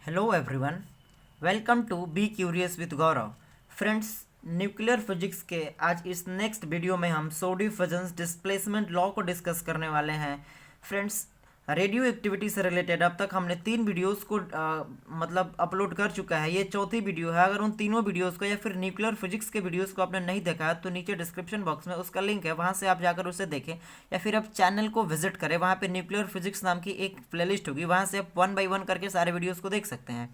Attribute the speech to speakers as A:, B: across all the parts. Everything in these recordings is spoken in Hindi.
A: Hello everyone, welcome to be curious with Gaurav. Friends, nuclear physics के आज इस नेक्स्ट वीडियो में हम सोडी फिजन्स डिस्प्लेसमेंट लॉ को डिस्कस करने वाले हैं। फ्रेंड्स, रेडियो एक्टिविटी से रिलेटेड अब तक हमने 3 वीडियोस को मतलब अपलोड कर चुका है। ये चौथी वीडियो है। अगर उन तीनों वीडियोस को या फिर न्यूक्लियर फिजिक्स के वीडियोस को आपने नहीं देखा है तो नीचे डिस्क्रिप्शन बॉक्स में उसका लिंक है, वहाँ से आप जाकर उसे देखें या फिर आप चैनल को विजिट करें। वहाँ पे न्यूक्लियर फिजिक्स नाम की एक प्लेलिस्ट होगी, वहाँ से आप 1 बाय 1 करके सारे वीडियोस को देख सकते हैं।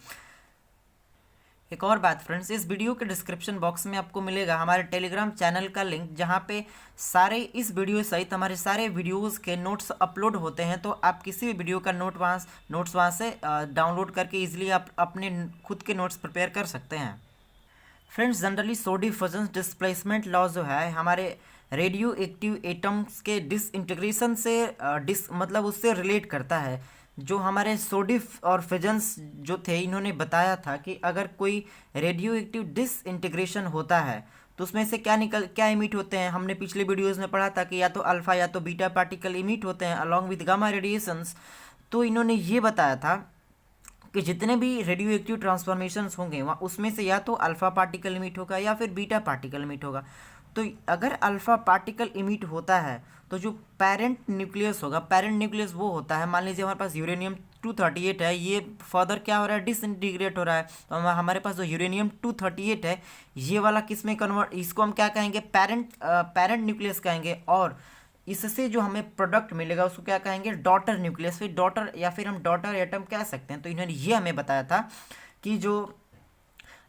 A: एक और बात फ्रेंड्स, इस वीडियो के डिस्क्रिप्शन बॉक्स में आपको मिलेगा हमारे टेलीग्राम चैनल का लिंक, जहां पे सारे इस वीडियो सहित हमारे सारे वीडियोस के नोट्स अपलोड होते हैं। तो आप किसी भी वीडियो का नोट्स वहां से डाउनलोड करके इजीली आप अपने खुद के नोट्स प्रिपेयर कर सकते हैं। फ्रेंड्स, जनरली सोडी फिजन्स डिस्प्लेसमेंट लॉ जो है हमारे रेडियो एक्टिव एटम्स के डिसइंटीग्रेशन से मतलब उससे रिलेट करता है। जो हमारे सोडी और फिजन्स जो थे, इन्होंने बताया था कि अगर कोई रेडियो एक्टिव डिसइंटीग्रेशन होता है तो उसमें से क्या इमिट होते हैं। हमने पिछले वीडियोस में पढ़ा था कि या तो अल्फा या तो बीटा पार्टिकल इमिट होते हैं अलॉन्ग विद गामा रेडिएशंस। तो इन्होंने ये बताया था कि जितने भी रेडियो एक्टिव ट्रांसफॉर्मेशंस होंगे वहाँ उसमें से या तो अल्फा पार्टिकल इमिट होगा या फिर बीटा पार्टिकल इमिट होगा। तो अगर अल्फा पार्टिकल इमिट होता है तो जो पेरेंट न्यूक्लियस होगा, पेरेंट न्यूक्लियस वो होता है, मान लीजिए हमारे पास यूरेनियम 238 है, ये फर्दर क्या हो रहा है, डिसइंटीग्रेट हो रहा है। तो हमारे पास जो यूरेनियम 238 है, ये वाला किस में कन्वर्ट, इसको हम क्या कहेंगे, पेरेंट न्यूक्लियस कहेंगे। और इससे जो हमें प्रोडक्ट मिलेगा उसको क्या कहेंगे, डॉटर न्यूक्लियस, फिर डॉटर या फिर हम डॉटर एटम कह सकते हैं। तो इन्होंने ये हमें बताया था कि जो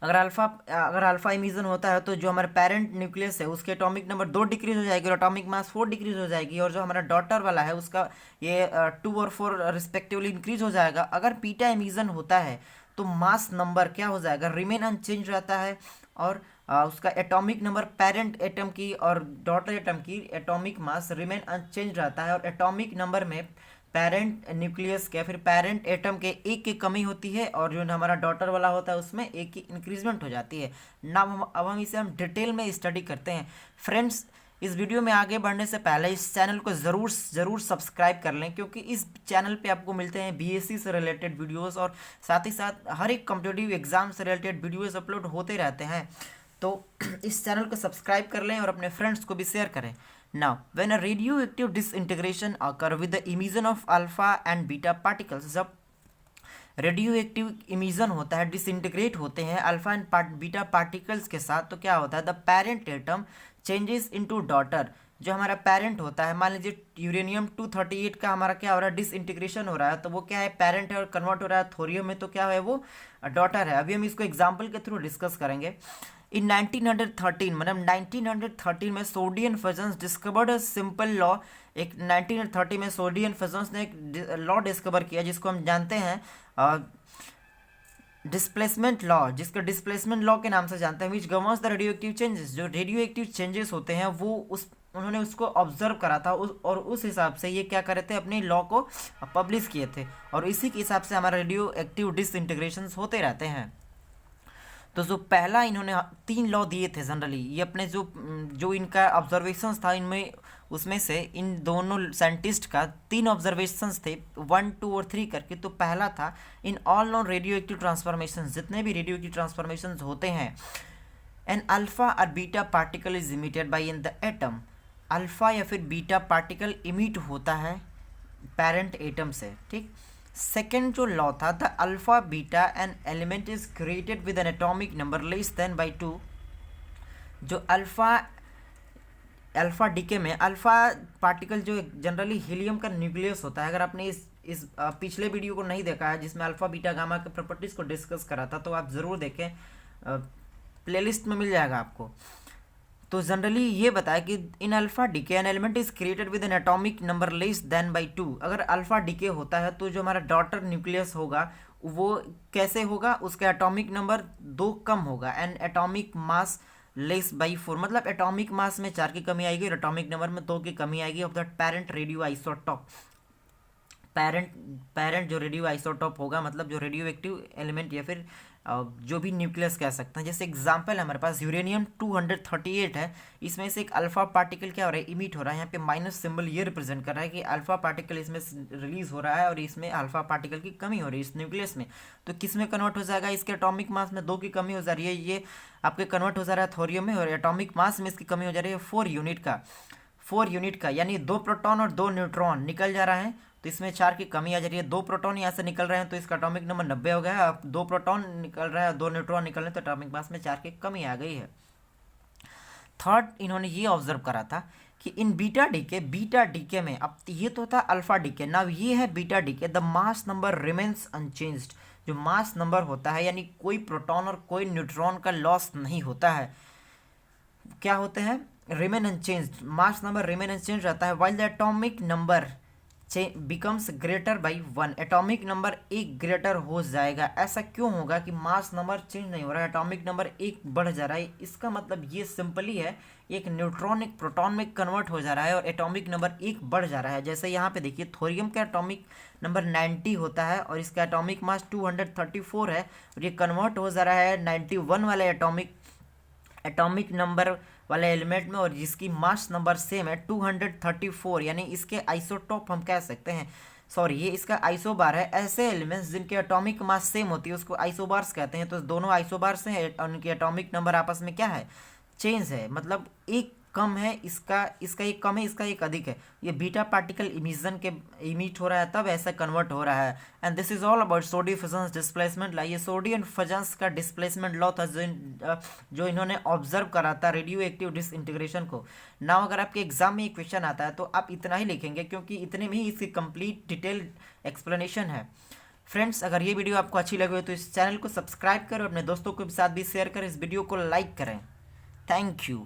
A: अगर अल्फा इमिशन होता है तो जो हमारा पेरेंट न्यूक्लियस है उसके एटॉमिक नंबर 2 डिक्रीज हो जाएगी और एटॉमिक मास 4 डिक्रीज हो जाएगी, और जो हमारा डॉटर वाला है उसका ये 2 और 4 रिस्पेक्टिवली इंक्रीज हो जाएगा। अगर बीटा इमिशन होता है तो मास नंबर क्या हो जाएगा, रिमेन अनचेंज रहता है, और उसका एटॉमिक नंबर पेरेंट एटम की और डॉटर एटम की एटॉमिक मास रिमेन अनचेंज रहता है, और एटॉमिक नंबर में पेरेंट न्यूक्लियस के फिर पेरेंट एटम के एक की कमी होती है, और जो हमारा डॉटर वाला होता है उसमें एक की इंक्रीजमेंट हो जाती है। अब हम इसे डिटेल में स्टडी करते हैं। फ्रेंड्स, इस वीडियो में आगे बढ़ने से पहले इस चैनल को ज़रूर सब्सक्राइब कर लें, क्योंकि इस चैनल पे आपको मिलते हैं बीएससी से रिलेटेड वीडियोस, और साथ ही साथ हर एक कॉम्पिटिटिव एग्जाम से रिलेटेड वीडियोस अपलोड होते रहते हैं। तो इस चैनल को सब्सक्राइब कर लें और अपने फ्रेंड्स को भी शेयर करें। Now, when a radioactive disintegration occur with the emission of alpha and beta particles, जब रेडियो एक्टिव इमिशन होता है, डिसइंटीग्रेट होते हैं अल्फा एंड बीटा पार्टिकल्स के साथ, तो क्या होता है, the parent atom changes into daughter. जो हमारा पेरेंट होता है, मान लीजिए यूरेनियम 238 का हमारा क्या हो रहा है, डिसइंटीग्रेशन हो रहा है, तो वो क्या है, पेरेंट है, और कन्वर्ट हो रहा है थोरियम में, तो क्या है, वो डॉटर है। अभी हम इसको एग्जाम्पल के थ्रू डिस्कस करेंगे। इन 1913 मतलब 1913 में sodium Fajans discovered a simple law. एक 1930 में सोडियम फिजन्स ने एक लॉ डिस्कवर किया जिसको हम जानते हैं डिस्प्लेसमेंट लॉ, जिसको डिस्प्लेसमेंट लॉ के नाम से जानते हैं, which governs the radio active changes. जो रेडियो एक्टिव चेंजेस होते हैं वो उन्होंने उसको ऑब्जर्व करा था, और उस हिसाब से ये क्या करे थे, अपने लॉ को पब्लिश किए थे, और इसी के हिसाब से हमारा रेडियो एक्टिव डिसइंटीग्रेशन होते रहते हैं। तो जो पहला इन्होंने 3 लॉ दिए थे जनरली, ये अपने जो इनका ऑब्जर्वेशंस था इनमें, उसमें से इन दोनों साइंटिस्ट का 3 ऑब्जर्वेशंस थे, 1, 2 और 3 करके। तो पहला था, in all non radio active transformation, जितने भी रेडियो एक्टिव ट्रांसफॉर्मेशन होते हैं, एन अल्फा और beta particle is emitted by in the atom. Alpha या फिर बीटा पार्टिकल इमिट होता है पेरेंट एटम से, ठीक। सेकेंड जो लॉ था, the alpha beta N element is created with an atomic number less than by 2। जो अल्फा डीके में अल्फा पार्टिकल जो जनरली हीलियम का न्यूक्लियस होता है, अगर आपने इस पिछले वीडियो को नहीं देखा है जिसमें अल्फा बीटा गामा के प्रॉपर्टीज को डिस्कस करा था, तो आप ज़रूर देखें, प्लेलिस्ट में मिल जाएगा आपको। तो जनरली ये बताया कि in alpha decay an element is created with an atomic number less than by 2। अगर अल्फा डीके होता है तो जो हमारा डॉटर न्यूक्लियस होगा वो कैसे होगा, उसका एटॉमिक नंबर 2 कम होगा, and atomic mass less by 4, मतलब एटॉमिक मास में 4 की कमी आएगी और एटॉमिक नंबर में 2 की कमी आएगी of that parent radio isotope. Parent जो रेडियो आइसोटोप होगा, मतलब जो रेडियो एक्टिव एलिमेंट या फिर जो भी न्यूक्लियस कह सकते हैं। जैसे एग्जांपल हमारे पास यूरेनियम 238 है, इसमें से एक अल्फा पार्टिकल क्या हो रहा है, इमिट हो रहा है। यहाँ पे माइनस सिंबल ये रिप्रेजेंट कर रहा है कि अल्फा पार्टिकल इसमें रिलीज हो रहा है और इसमें अल्फा पार्टिकल की कमी हो रही है इस न्यूक्लियस में। तो किस में कन्वर्ट हो जाएगा, इसके एटॉमिक मास में 2 की कमी हो जा रही है, ये आपके कन्वर्ट हो जा रहा है थोरियम में, और एटॉमिक मास में इसकी कमी हो जा रही है 4 यूनिट का, यानी 2 प्रोटॉन और 2 न्यूट्रॉन निकल जा रहा है। तो इसमें 4 की कमी आ जा रही है। 2 प्रोटॉन यहाँ से निकल रहे हैं तो इसका एटॉमिक नंबर 90 हो गया है। अब 2 प्रोटॉन निकल रहा है, 2 न्यूट्रॉन निकल रहे हैं, तो एटॉमिक मास में 4 की कमी आ गई है। थर्ड, इन्होंने ये ऑब्जर्व करा था कि इन बीटा डीके में, अब ये तो था अल्फा डीके, नाउ ये है beta decay, the mass number remains unchanged. जो मास नंबर होता है, यानी कोई प्रोटॉन और कोई न्यूट्रॉन का लॉस नहीं होता है, क्या होते हैं, remain unchanged, mass number remain unchanged रहता है। While the atomic number becomes greater by 1, atomic number 1 greater हो जाएगा। ऐसा क्यों होगा कि मास नंबर चेंज नहीं हो रहा है, एटॉमिक नंबर 1 बढ़ जा रहा है? इसका मतलब ये सिंपली है, एक न्यूट्रॉन एक प्रोटॉन में कन्वर्ट हो जा रहा है और एटॉमिक नंबर 1 बढ़ जा रहा है। जैसे यहाँ पे देखिए, थोरियम का एटॉमिक नंबर 90 होता है और इसका एटॉमिक मास 234 है, और ये कन्वर्ट हो जा रहा है 91 वाले एटॉमिक नंबर वाले एलिमेंट में, और जिसकी मास नंबर सेम है 234, यानी इसके आइसोटोप हम कह सकते हैं, सॉरी ये इसका आइसोबार है। ऐसे एलिमेंट्स जिनके एटॉमिक मास सेम होती है उसको आइसोबार्स कहते हैं। तो दोनों आइसोबार्स हैं, उनके एटॉमिक नंबर आपस में क्या है, चेंज है, मतलब एक कम है, इसका एक कम है, इसका एक अधिक है। ये बीटा पार्टिकल इमिशन के इमिट हो रहा है, तब ऐसा कन्वर्ट हो रहा है। And this is all about Soddy Fajans displacement law. ये सोडी एंड फ्यूजन्स का डिस्प्लेसमेंट लॉ था जो इन्होंने ऑब्जर्व करा था रेडियो एक्टिव डिसइंटीग्रेशन को। नाउ अगर आपके एग्जाम में एक क्वेश्चन आता है तो आप इतना ही लिखेंगे, क्योंकि इतने में ही इसकी कंप्लीट डिटेल एक्सप्लेनेशन है। फ्रेंड्स, अगर ये वीडियो आपको अच्छी लगी हो तो इस चैनल को सब्सक्राइब करें, अपने दोस्तों के साथ भी शेयर करें, इस वीडियो को लाइक करें। Thank you.